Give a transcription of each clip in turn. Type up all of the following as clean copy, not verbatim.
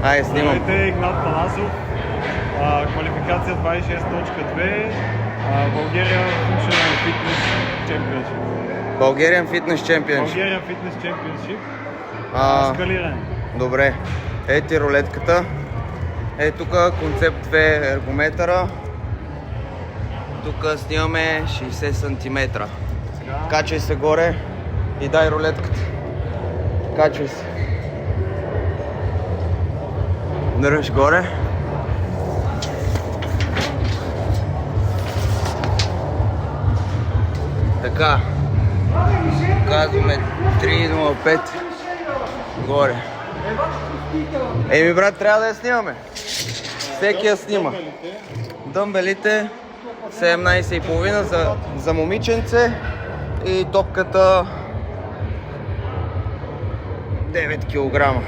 Ай, снимам. Здравейте, Игнат Панасов. Квалификация 26.2. България Functional Fitness Championship. Bulgarian Fitness Championship. България Fitness Championship. Скалиране. Добре. Ето рулетката. Ето тук концепт 2 ергометъра. Тук снимаме 60 см. Качай се горе и дай рулетката. Качай се. Държ горе. Така. Казваме 3.05 горе. Еми брат, трябва да я снимаме. Всеки я снима. Дъмбелите 17,5 за момиченце и топката 9 кг.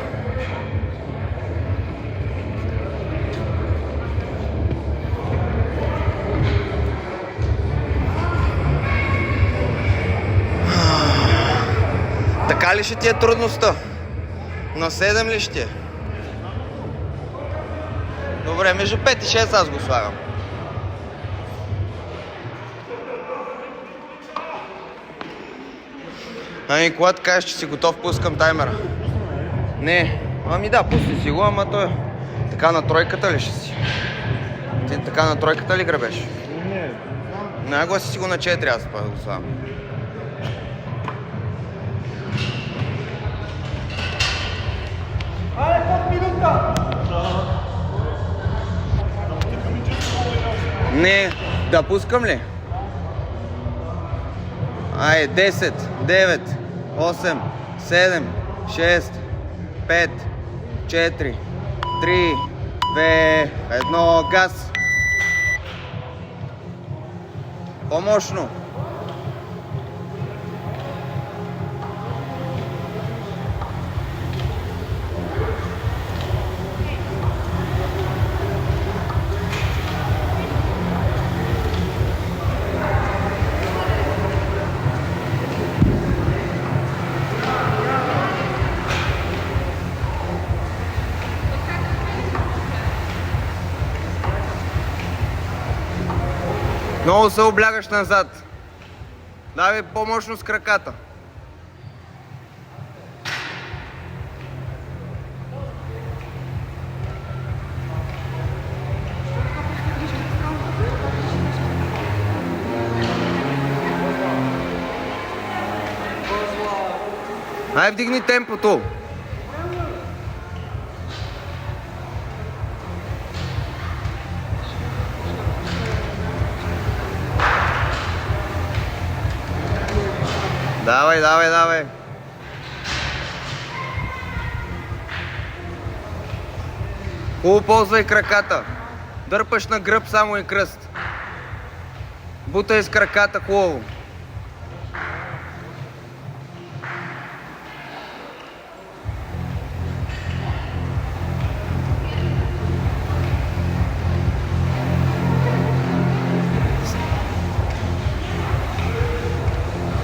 Така ли ще ти е трудността? На 7 ли ще? Добре, между 5 и 6 аз го слагам. Ами, когато кажеш, че си готов, пускам таймера. Не, ами да, пусти си го, ама той така на тройката ли ще си? Ти така на тройката ли гребеш? Не. Нагласи си го на 4, аз пак го слагам. Не, да пускам ли? Ай, 10, 9, 8, 7, 6, 5, 4, 3, 2, 1, газ. По-мощно. Много се облягаш назад. Давай по-мощно с краката. Ай, вдигни темпото. Давай, давай, давай. Хубаво ползвай краката. Дърпаш на гръб само и кръст. Бутай с краката хубаво.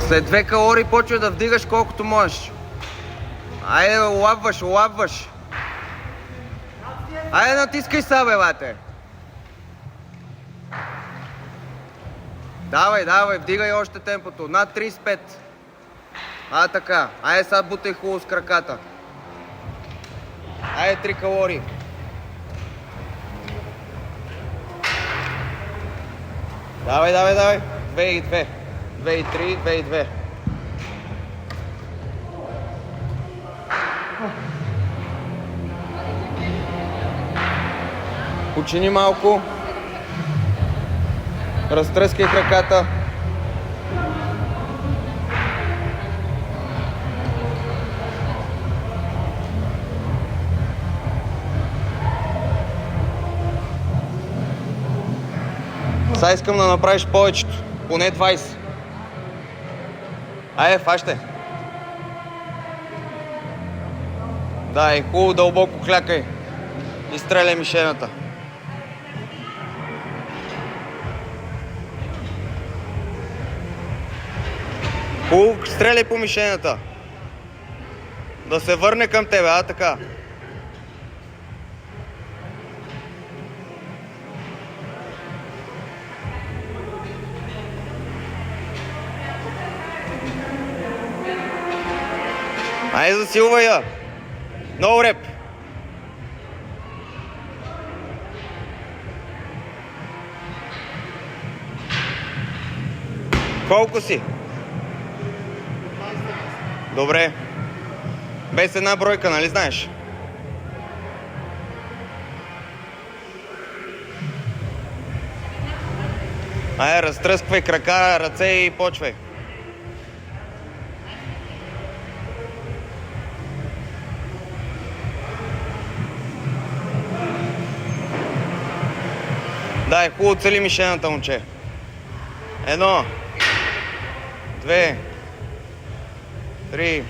След 2 калории почва да вдигаш колкото можеш. Айде, улавваш, улавваш. Айде, натискай са, бе, бате. Давай, давай, вдигай още темпото. Над 35. Така. Айде, сега бутай хубаво с краката. Айде, 3 калории. Давай, давай, давай. 2 и 2. 2 и 3, 2 и 2. Почини малко. Разтръскай краката. Сега искам да направиш повечето. Поне 20. Айде, фащай. Дай, хубаво дълбоко клякай. И стреляй мишената. Хубаво, стреляй по мишената. Да се върне към тебе, така. Айде засилвай я. Много реп. Колко си? Добре. Без една бройка, нали знаеш? Айде, разтръсквай крака, ръце и почвай. Дай, хубаво цели мишената, момче. 1, 2, 3,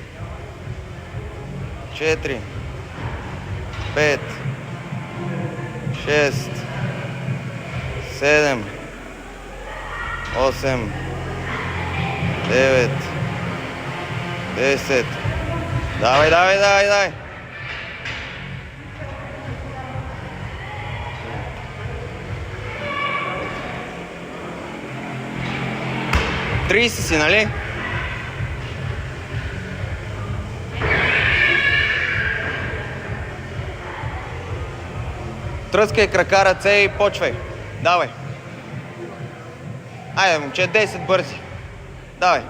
4, 5, 6, 7, 8, 9, 10. Давай, давай, давай, давай. Тридесет си, нали? Тръскай крака, ръце и почвай. Давай. Айде, момче, 10 бързи. Давай,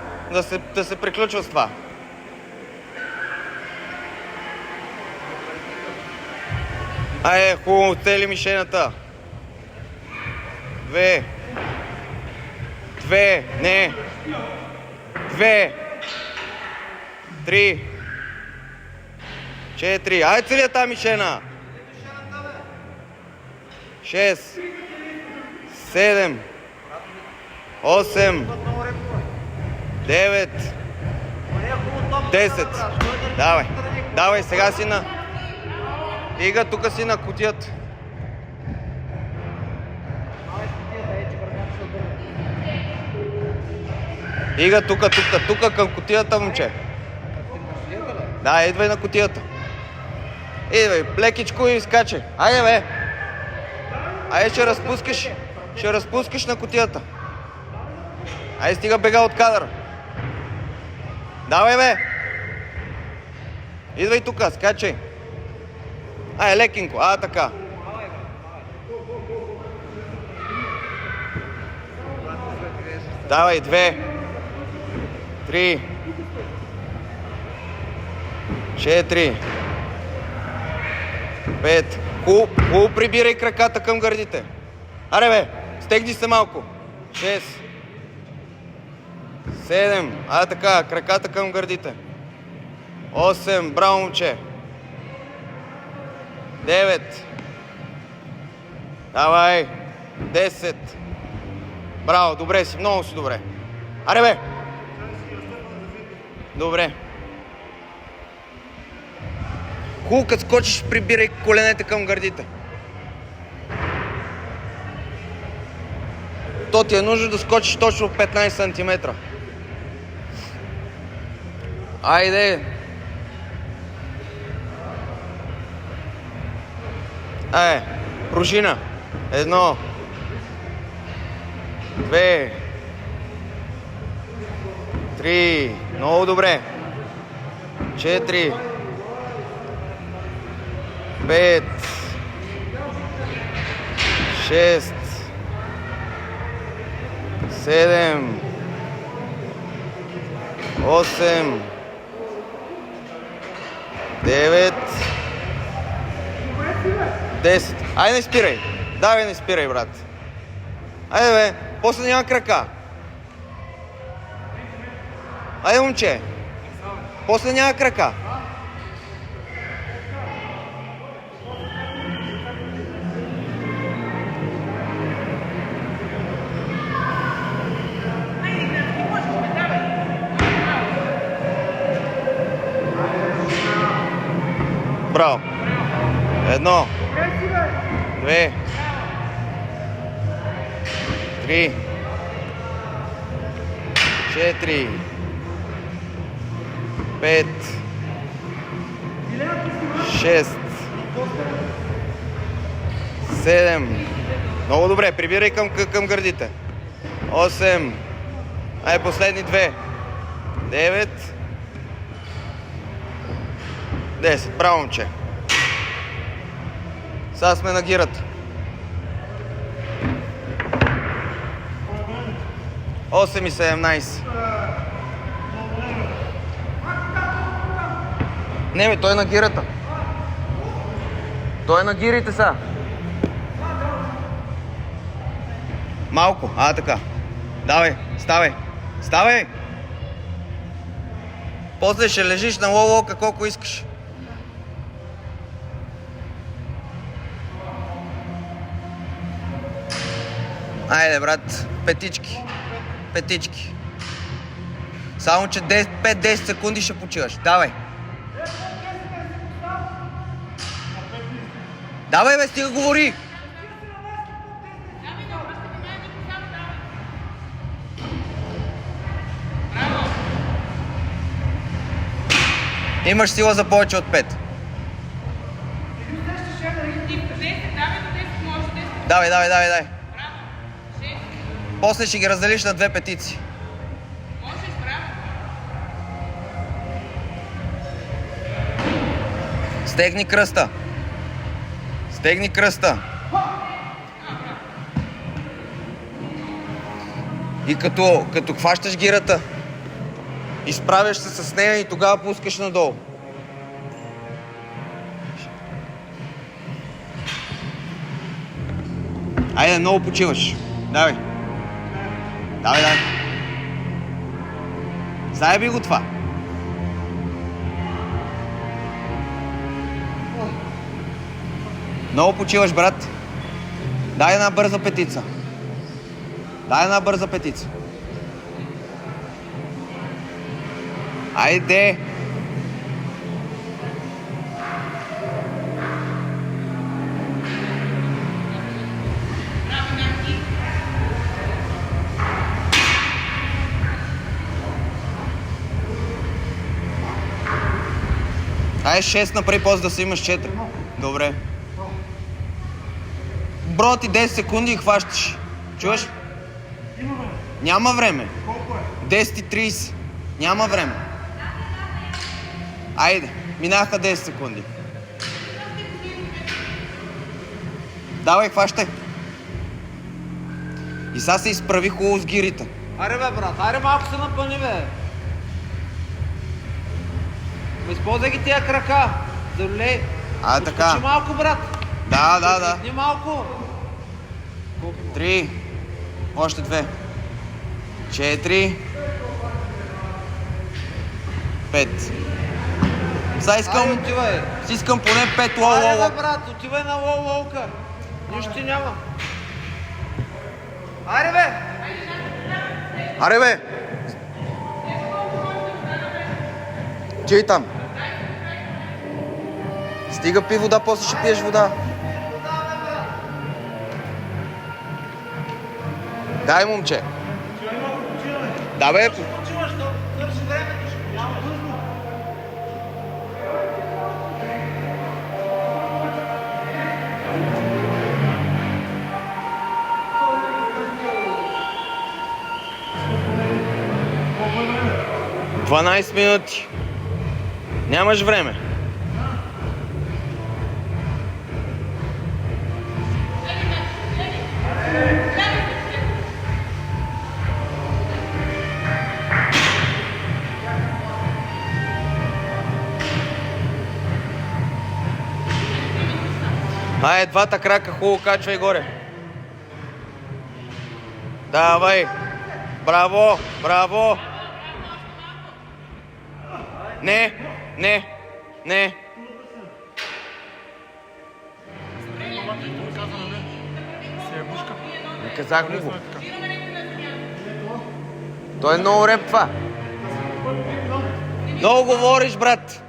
да се приключва с това. Айде, хубаво, цели мишената. 2, не. 2, 3, 4. Айде, цели тази мишена. 6, 7, 8, 9, 10. Давай, давай, сега си на... Ига, тук си на кутията. Ига, тук към кутията, момче. Да, идвай на кутията. Идвай, лекичко и скачай. Айде, бе. Айде, ще разпускаш на кутията. Айде, стига бега от кадъра. Давай, бе. Идвай тук, скачай. Айде, лекенко, така. Давай, 2, 3, 4, 5. Хубаво прибирай краката към гърдите. Аре, бе, стегни се малко. 6, 7, така, краката към гърдите. 8, браво, момче. 9, давай, 10. Браво, добре си, много си добре. Аре, бе. Добре. Хубаво, като скочиш, прибирай коленете към гърдите. То ти е нужно да скочиш точно 15 см. Айде. Пружина. 1, 2, 3. Много добре. 4, 5, 6, 7, 8, 9, 10. Айде, не спирай. Давай, не спирай, брат. Айде, бе. После няма крака. Айде, момче. После няма крака. Браво. 1, 2, 3, 4, 5, 6, 7. Много добре, прибирай към гърдите. 8. Последни 2. 9. 10. Браво, момче. Сега сме на гирата. 8:17. Не бе, той е на гирата. Той е на гирите сега. Малко, така. Давай, ставай. Ставай! После ще лежиш на лоу-лоука колко искаш. Айде, брат, петички. Петички. Само, че 5-10 секунди ще почиваш. Давай. Давай, бе, стига говори. Имаш сила за повече от 5. Давай. После ще ги разделиш на 2 петици. Стегни кръста. Стегни кръста. И като хващаш гирата, изправяш се с нея и тогава пускаш надолу. Айде, много почиваш. Давай. Заеби го това. Много почиваш, брат. Дай една бърза петица. Айде! Ай 6 напред, после да си имаш 4. Добре. Бро ти 10 секунди и хващаш. Чуваш? Няма време. Колко е? 10:30. Няма време. Айде, минаха 10 секунди. Давай, хващай. И сега се изправи хубаво с гирите. Аре бе, брат, аре малко се напъни, бе. Използвай ги тия крака. Залей. Така. Почти малко, брат. Да. Не малко. 3. Още 2. 4. 5. Сега искам поне 5 Аре лоу-лоу. бе, брат, отивай на лоу-лоука. Нищо ти няма. Аре бе. Аре бе! Чей там? Стига пи вода, после ще пиеш вода. Дай, момче. Да, бе. Почиваш, да свърши времето, ще няма бързо. – 12 минути. Нямаш време. Двата крака хубаво качвай горе. Давай. Браво. Не. Не казах ли го? Той е много реп това. Много говориш, брат.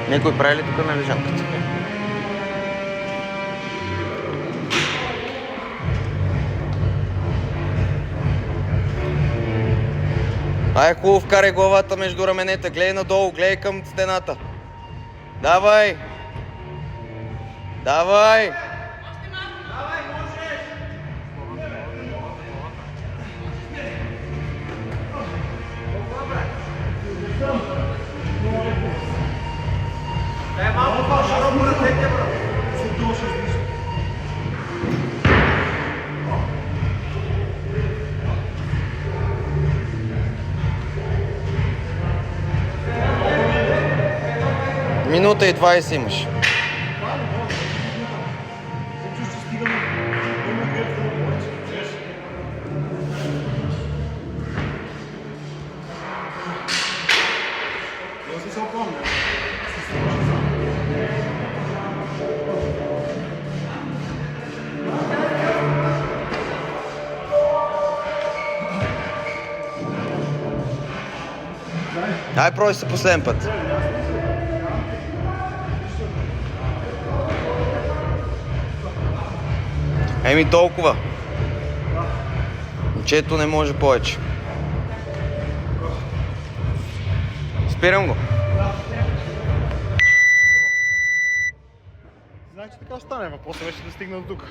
Някой прави ли тук на лежанката? Ай, хубаво, вкарай главата между раменете. Гледай надолу, гледай към стената. Давай! Давай! Дай малко по-широко ръцете, бро. Минута и 20 имаш. Дай пробай се последен път. Еми толкова. Момчето не може повече. Спирам го. Значи така ще стане, въпросът беше да стигна до тук.